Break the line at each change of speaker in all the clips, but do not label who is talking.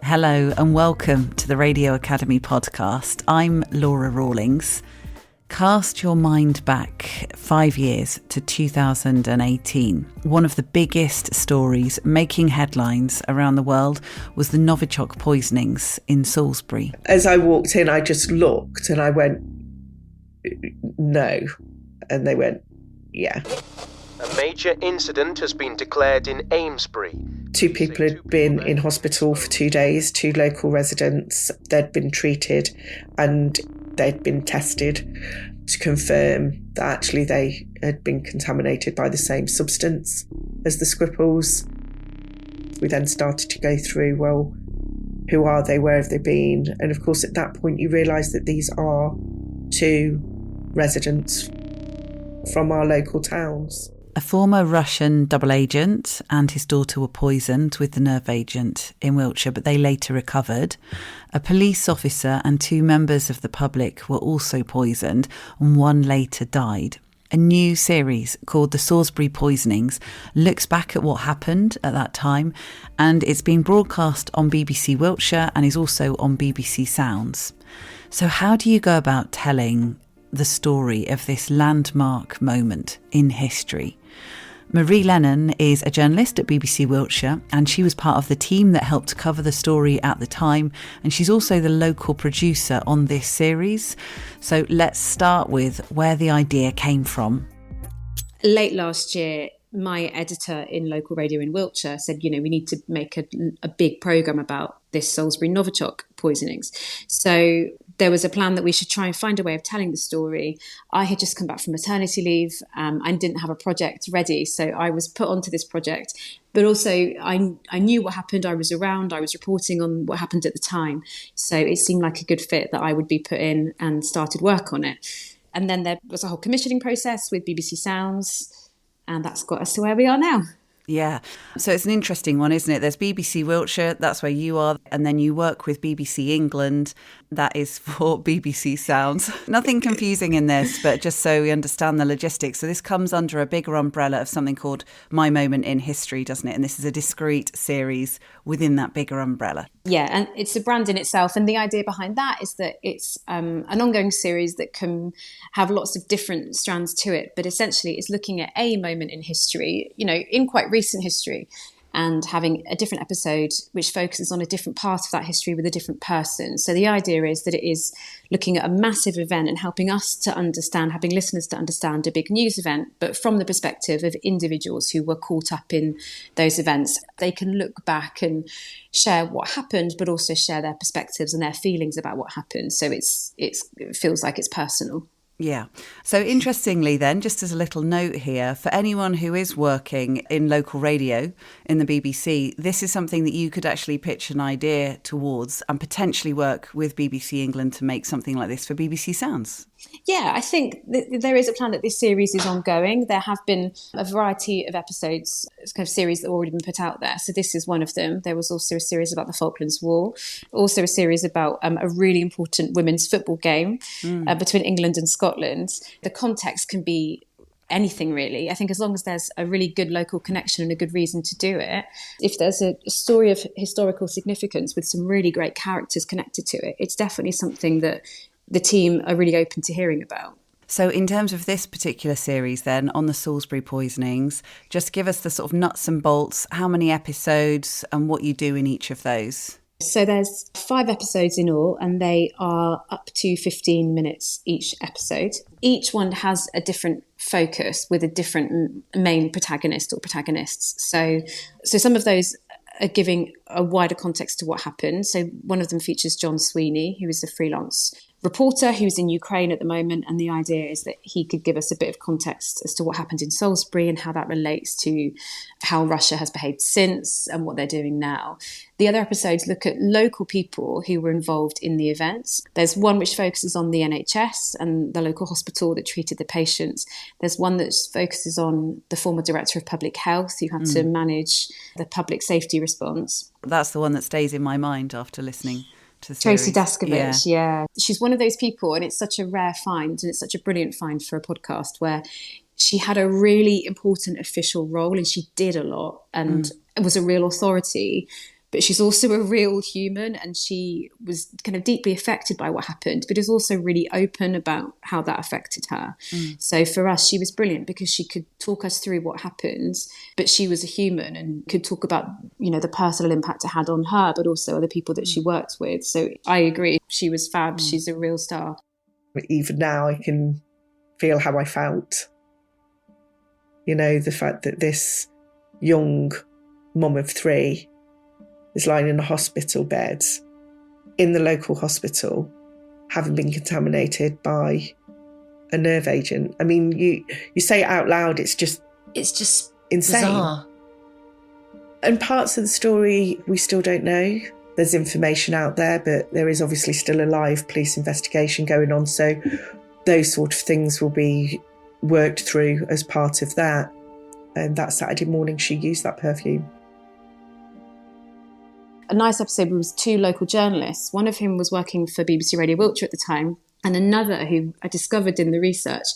Hello and welcome to the Radio Academy podcast. I'm Laura Rawlings. Cast your mind back 5 years to 2018. One of the biggest stories making headlines around the world was the Novichok Poisonings in Salisbury.
As I walked in, I just looked and I went, no. And they went, yeah.
A major incident has been declared in Amesbury.
2 people had been in hospital for 2 days, 2 local residents. They'd been treated and they'd been tested to confirm that actually they had been contaminated by the same substance as the Scripples. We then started to go through, well, who are they? Where have they been? And of course, at that point, you realise that these are 2 residents from our local towns.
A former Russian double agent and his daughter were poisoned with the nerve agent in Wiltshire, but they later recovered. A police officer and 2 members of the public were also poisoned, and one later died. A new series called the Salisbury Poisonings looks back at what happened at that time, and it's been broadcast on BBC Wiltshire and is also on BBC Sounds. So how do you go about telling the story of this landmark moment in history? Marie Lennon is a journalist at BBC Wiltshire, and she was part of the team that helped cover the story at the time, and she's also the local producer on this series. So let's start with where the idea came from.
Late last year, my editor in local radio in Wiltshire said, we need to make a big programme about this Salisbury Novichok Poisonings. So there was a plan that we should try and find a way of telling the story. I had just come back from maternity leave and didn't have a project ready. So I was put onto this project. But also I knew what happened. I was around. I was reporting on what happened at the time. So it seemed like a good fit that I would be put in and started work on it. And then there was a whole commissioning process with BBC Sounds. And that's got us to where we are now.
Yeah. So it's an interesting one, isn't it? There's BBC Wiltshire, that's where you are. And then you work with BBC England. That is for BBC Sounds. Nothing confusing in this, but just so we understand the logistics. So this comes under a bigger umbrella of something called My Moment in History, doesn't it? And this is a discrete series within that bigger umbrella.
Yeah, and it's a brand in itself. And the idea behind that is that it's an ongoing series that can have lots of different strands to it. But essentially, it's looking at a moment in history, in quite recent history, and having a different episode which focuses on a different part of that history with a different person. So the idea is that it is looking at a massive event and helping us to understand, helping listeners to understand a big news event, but from the perspective of individuals who were caught up in those events. They can look back and share what happened, but also share their perspectives and their feelings about what happened. So it feels like it's personal.
Yeah. So interestingly then, just as a little note here, for anyone who is working in local radio in the BBC, this is something that you could actually pitch an idea towards and potentially work with BBC England to make something like this for BBC Sounds.
Yeah, I think there is a plan that this series is ongoing. There have been a variety of episodes, kind of series that have already been put out there. So this is one of them. There was also a series about the Falklands War, also a series about a really important women's football game between England and Scotland. The context can be anything really. I think as long as there's a really good local connection and a good reason to do it, if there's a story of historical significance with some really great characters connected to it, it's definitely something that the team are really open to hearing about.
So in terms of this particular series then, on the Salisbury Poisonings, just give us the sort of nuts and bolts, how many episodes and what you do in each of those.
So there's 5 episodes in all, and they are up to 15 minutes each episode. Each one has a different focus with a different main protagonist or protagonists. So some of those are giving a wider context to what happened. So one of them features John Sweeney, who is a freelance reporter who's in Ukraine at the moment, and the idea is that he could give us a bit of context as to what happened in Salisbury and how that relates to how Russia has behaved since and what they're doing now. The other episodes look at local people who were involved in the events. There's one which focuses on the NHS and the local hospital that treated the patients. there's one that focuses on the former director of public health who had to manage the public safety response.
That's the one that stays in my mind after listening to the series.
Tracy Daskovich, yeah. She's one of those people, and it's such a rare find, and it's such a brilliant find for a podcast, where she had a really important official role and she did a lot and was a real authority, but she's also a real human, and she was kind of deeply affected by what happened, but is also really open about how that affected her. So for us, she was brilliant because she could talk us through what happened, but she was a human and could talk about, the personal impact it had on her, but also other people that she worked with. So I agree. She was fab. She's a real star.
Even now I can feel how I felt. The fact that this young mum of 3 is lying in a hospital bed in the local hospital, having been contaminated by a nerve agent. I mean, you say it out loud, it's just insane.
Bizarre.
And parts of the story we still don't know. There's information out there, but there is obviously still a live police investigation going on. So those sort of things will be worked through as part of that. And that Saturday morning, she used that perfume.
A nice episode was 2 local journalists, one of whom was working for BBC Radio Wiltshire at the time, and another who I discovered in the research,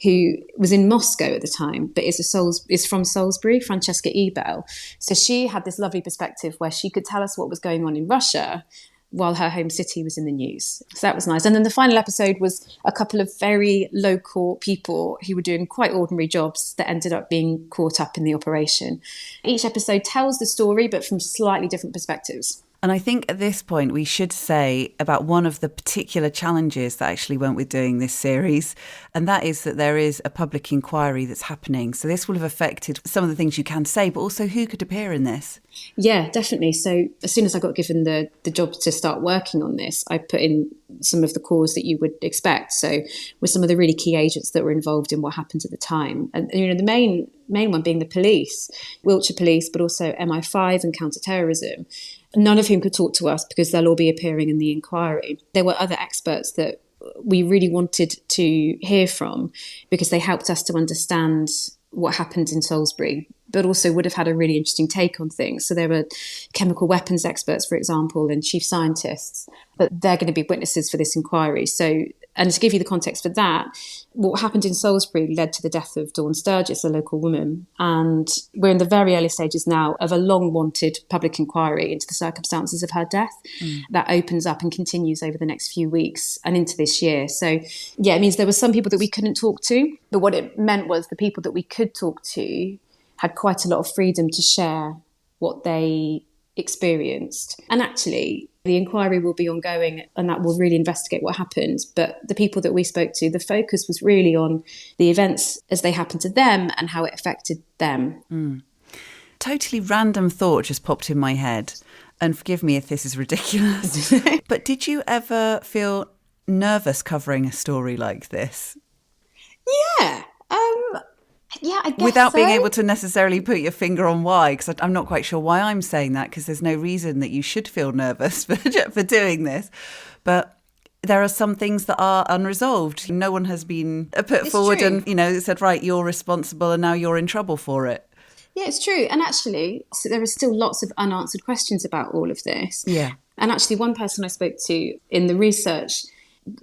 who was in Moscow at the time, but is from Salisbury, Francesca Ebel. So she had this lovely perspective where she could tell us what was going on in Russia while her home city was in the news. So that was nice. And then the final episode was a couple of very local people who were doing quite ordinary jobs that ended up being caught up in the operation. Each episode tells the story, but from slightly different perspectives.
And I think at this point we should say about one of the particular challenges that actually went with doing this series, and that is that there is a public inquiry that's happening. So this will have affected some of the things you can say, but also who could appear in this.
Yeah, definitely. So as soon as I got given the job to start working on this, I put in some of the calls that you would expect. So with some of the really key agents that were involved in what happened at the time. And, the main one being the police, Wiltshire Police, but also MI5 and counter-terrorism, none of whom could talk to us because they'll all be appearing in the inquiry. There were other experts that we really wanted to hear from because they helped us to understand what happened in Salisbury, but also would have had a really interesting take on things. So there were chemical weapons experts, for example, and chief scientists, but they're going to be witnesses for this inquiry. So, and to give you the context for that, what happened in Salisbury led to the death of Dawn Sturgis, a local woman. And we're in the very early stages now of a long-wanted public inquiry into the circumstances of her death. That opens up and continues over the next few weeks and into this year. So, yeah, it means there were some people that we couldn't talk to, but what it meant was the people that we could talk to had quite a lot of freedom to share what they experienced. And actually, the inquiry will be ongoing and that will really investigate what happened. But the people that we spoke to, the focus was really on the events as they happened to them and how it affected them.
Totally random thought just popped in my head. And forgive me if this is ridiculous. But did you ever feel nervous covering a story like this?
Yeah. Yeah, I guess
without
so.
being able to necessarily put your finger on why, because I'm not quite sure why I'm saying that, because there's no reason that you should feel nervous for doing this. But there are some things that are unresolved. No one has been put forward
true.
and, said, right, you're responsible and now you're in trouble for it.
Yeah, it's true. And actually, so there are still lots of unanswered questions about all of this.
Yeah.
And actually, one person I spoke to in the research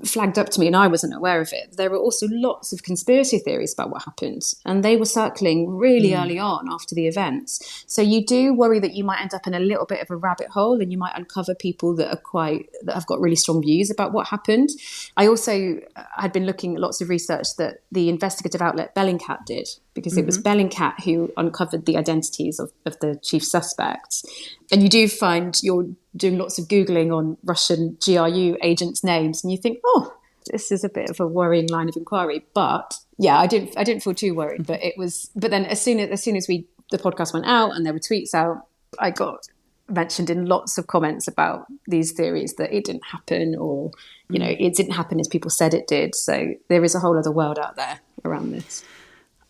flagged up to me, and I wasn't aware of it, there were also lots of conspiracy theories about what happened, and they were circling really early on after the events. So you do worry that you might end up in a little bit of a rabbit hole and you might uncover people that have got really strong views about what happened. I also had been looking at lots of research that the investigative outlet Bellingcat did, because it was Bellingcat who uncovered the identities of the chief suspects. And you do find you're doing lots of Googling on Russian GRU agents' names, and you think, oh, this is a bit of a worrying line of inquiry. But yeah, I didn't feel too worried. But it was. But then as soon as the podcast went out and there were tweets out, I got mentioned in lots of comments about these theories that it didn't happen, or it didn't happen as people said it did. So there is a whole other world out there around this.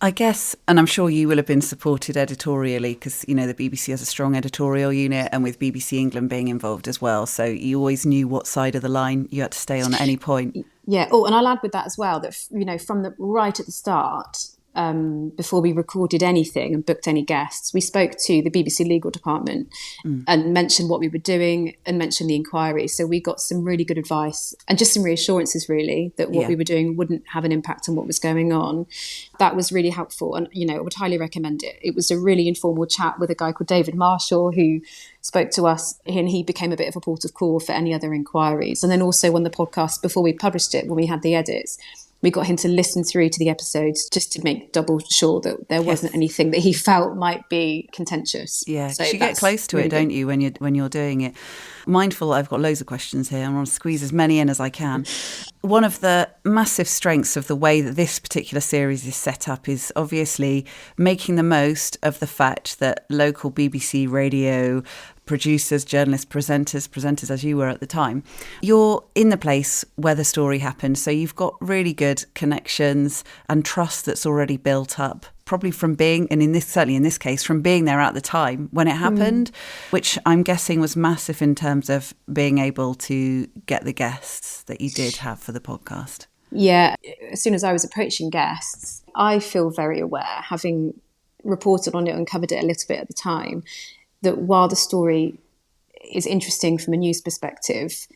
I guess, and I'm sure you will have been supported editorially because, the BBC has a strong editorial unit, and with BBC England being involved as well. So you always knew what side of the line you had to stay on at any point.
Yeah. Oh, and I'll add with that as well that, from right at the start, before we recorded anything and booked any guests, we spoke to the BBC legal department and mentioned what we were doing and mentioned the inquiry. So we got some really good advice and just some reassurances, really, that what we were doing wouldn't have an impact on what was going on. That was really helpful. And, I would highly recommend it. It was a really informal chat with a guy called David Marshall, who spoke to us, and he became a bit of a port of call for any other inquiries. And then also on the podcast, before we published it, when we had the edits, we got him to listen through to the episodes just to make double sure that there wasn't anything that he felt might be contentious.
Yeah,
so
you get close to it, don't you, when you're doing it? Mindful, I've got loads of questions here. I want to squeeze as many in as I can. One of the massive strengths of the way that this particular series is set up is obviously making the most of the fact that local BBC radio producers, journalists, presenters as you were at the time, you're in the place where the story happened. So you've got really good connections and trust that's already built up, probably from being, and certainly in this case, from being there at the time when it happened, which I'm guessing was massive in terms of being able to get the guests that you did have for the podcast.
Yeah, as soon as I was approaching guests, I feel very aware, having reported on it and covered it a little bit at the time, that while the story is interesting from a news perspective,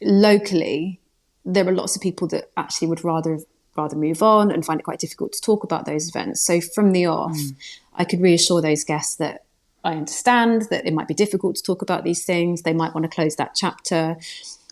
locally, there are lots of people that actually would rather move on and find it quite difficult to talk about those events. So from the off, I could reassure those guests that I understand that it might be difficult to talk about these things. They might want to close that chapter.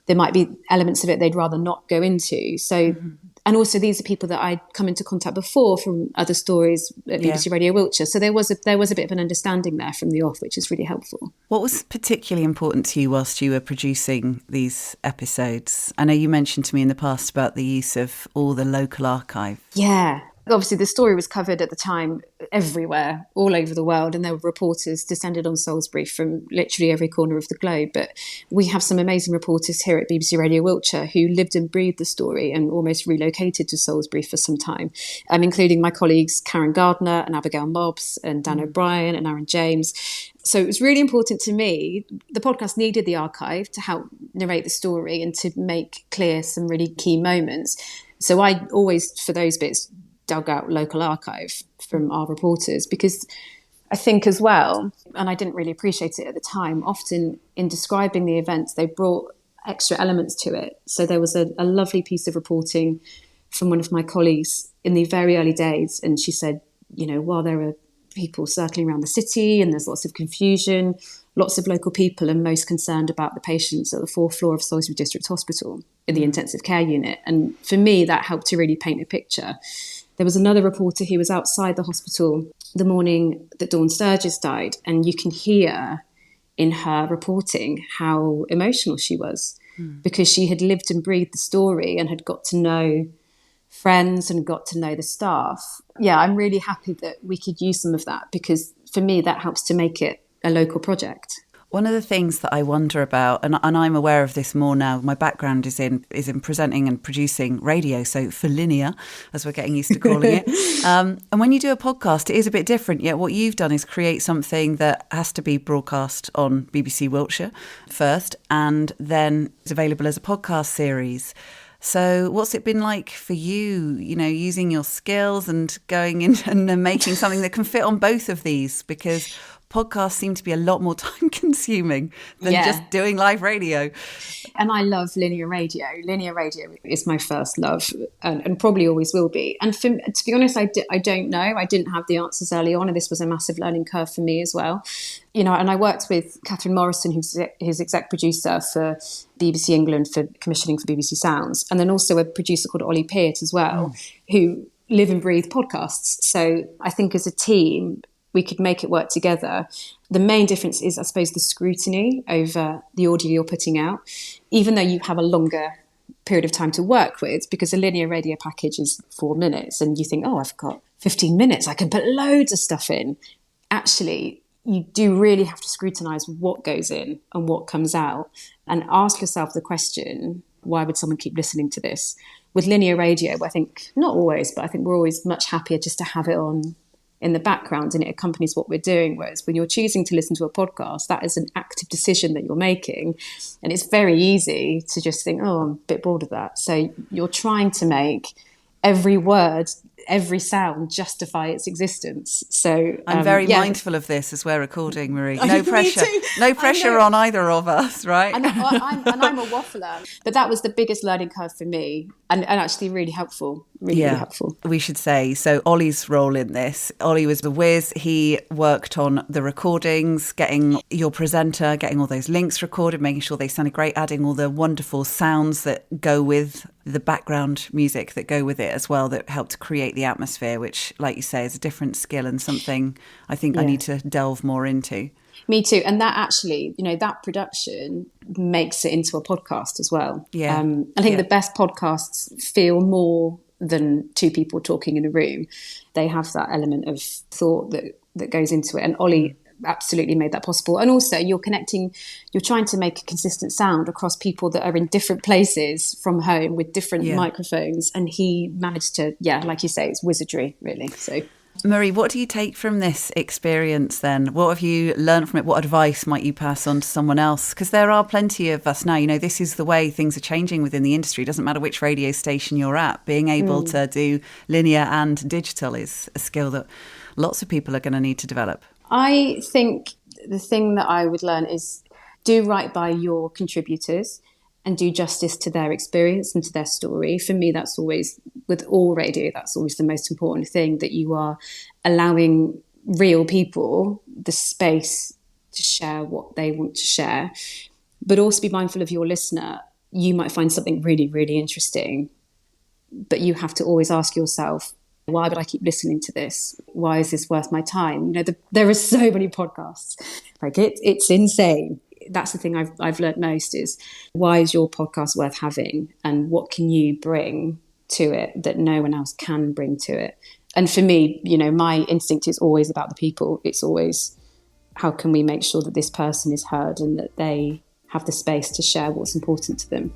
There might be elements of it they'd rather not go into. So, and also these are people that I'd come into contact before from other stories at BBC Radio Wiltshire. So there was a bit of an understanding there from the off, which is really helpful.
What was particularly important to you whilst you were producing these episodes? I know you mentioned to me in the past about the use of all the local archive.
Yeah. Obviously, the story was covered at the time everywhere, all over the world, and there were reporters descended on Salisbury from literally every corner of the globe. But we have some amazing reporters here at BBC Radio Wiltshire who lived and breathed the story and almost relocated to Salisbury for some time, including my colleagues Karen Gardner and Abigail Mobbs and Dan O'Brien and Aaron James. So it was really important to me. The podcast needed the archive to help narrate the story and to make clear some really key moments. So I always, for those bits, dug out local archive from our reporters, because I think as well, and I didn't really appreciate it at the time, often in describing the events, they brought extra elements to it. So there was a lovely piece of reporting from one of my colleagues in the very early days. And she said, while there are people circling around the city and there's lots of confusion, lots of local people are most concerned about the patients at the fourth floor of Salisbury District Hospital in the intensive care unit. And for me, that helped to really paint a picture. There was another reporter who was outside the hospital the morning that Dawn Sturgis died, and you can hear in her reporting how emotional she was because she had lived and breathed the story and had got to know friends and got to know the staff. Yeah, I'm really happy that we could use some of that, because for me that helps to make it a local project.
One of the things that I wonder about, and I'm aware of this more now, my background is in presenting and producing radio, so for linear, as we're getting used to calling it. And when you do a podcast, it is a bit different. Yet what you've done is create something that has to be broadcast on BBC Wiltshire first, and then is available as a podcast series. So what's it been like for you, using your skills and going in and making something that can fit on both of these? Because podcasts seem to be a lot more time consuming than just doing live radio.
And I love linear radio. Linear radio is my first love and probably always will be. And to be honest, I don't know. I didn't have the answers early on, and this was a massive learning curve for me as well. And I worked with Catherine Morrison, who's his exec producer for BBC England for commissioning for BBC Sounds, and then also a producer called Ollie Peart as well, who live and breathe podcasts. So I think as a team, we could make it work together. The main difference is, I suppose, the scrutiny over the audio you're putting out, even though you have a longer period of time to work with, because a linear radio package is 4 minutes and you think, I've got 15 minutes, I can put loads of stuff in. Actually, you do really have to scrutinise what goes in and what comes out, and ask yourself the question, why would someone keep listening to this? With linear radio, I think, not always, but I think we're always much happier just to have it on in the background and it accompanies what we're doing. Whereas when you're choosing to listen to a podcast, that is an active decision that you're making. And it's very easy to just think, I'm a bit bored of that. So you're trying to make every word every sound justify its existence. So
I'm very mindful of this as we're recording, Marie. No pressure.
Me too.
No pressure on either of us, right?
And I'm a waffler. But that was the biggest learning curve for me, and actually really helpful. Really helpful.
We should say, so Ollie's role in this, Ollie was the whiz. He worked on the recordings, getting your presenter, getting all those links recorded, making sure they sounded great, adding all the wonderful sounds that go with the background music that go with it as well, that help to create the atmosphere, which, like you say, is a different skill and something I think I need to delve more into.
Me too. And that actually, that production makes it into a podcast as well.
Yeah.
I think the best podcasts feel more than two people talking in a room. They have that element of thought that goes into it. And Ollie absolutely made that possible. And also you're trying to make a consistent sound across people that are in different places from home with different microphones. And he managed to, like you say, it's wizardry, really. So,
Marie, what do you take from this experience then? What have you learned from it? What advice might you pass on to someone else? Because there are plenty of us now, this is the way things are changing within the industry. It doesn't matter which radio station you're at. Being able to do linear and digital is a skill that lots of people are going to need to develop. I
think the thing that I would learn is do right by your contributors and do justice to their experience and to their story. For me, that's always, with all radio, that's always the most important thing, that you are allowing real people the space to share what they want to share, but also be mindful of your listener. You might find something really, really interesting, but you have to always ask yourself, why would I keep listening to this? Why is this worth my time? There are so many podcasts. It's insane. That's the thing I've learned most is, why is your podcast worth having, and what can you bring to it that no one else can bring to it? And for me, my instinct is always about the people. It's always, how can we make sure that this person is heard and that they have the space to share what's important to them?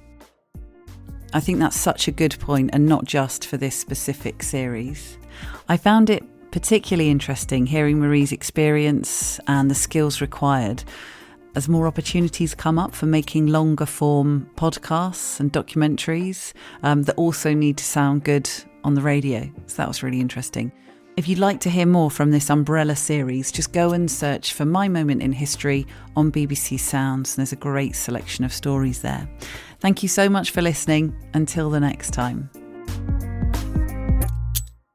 I think that's such a good point, and not just for this specific series. I found it particularly interesting hearing Marie's experience and the skills required as more opportunities come up for making longer form podcasts and documentaries that also need to sound good on the radio. So that was really interesting. If you'd like to hear more from this umbrella series, just go and search for My Moment in History on BBC Sounds. And there's a great selection of stories there. Thank you so much for listening. Until the next time.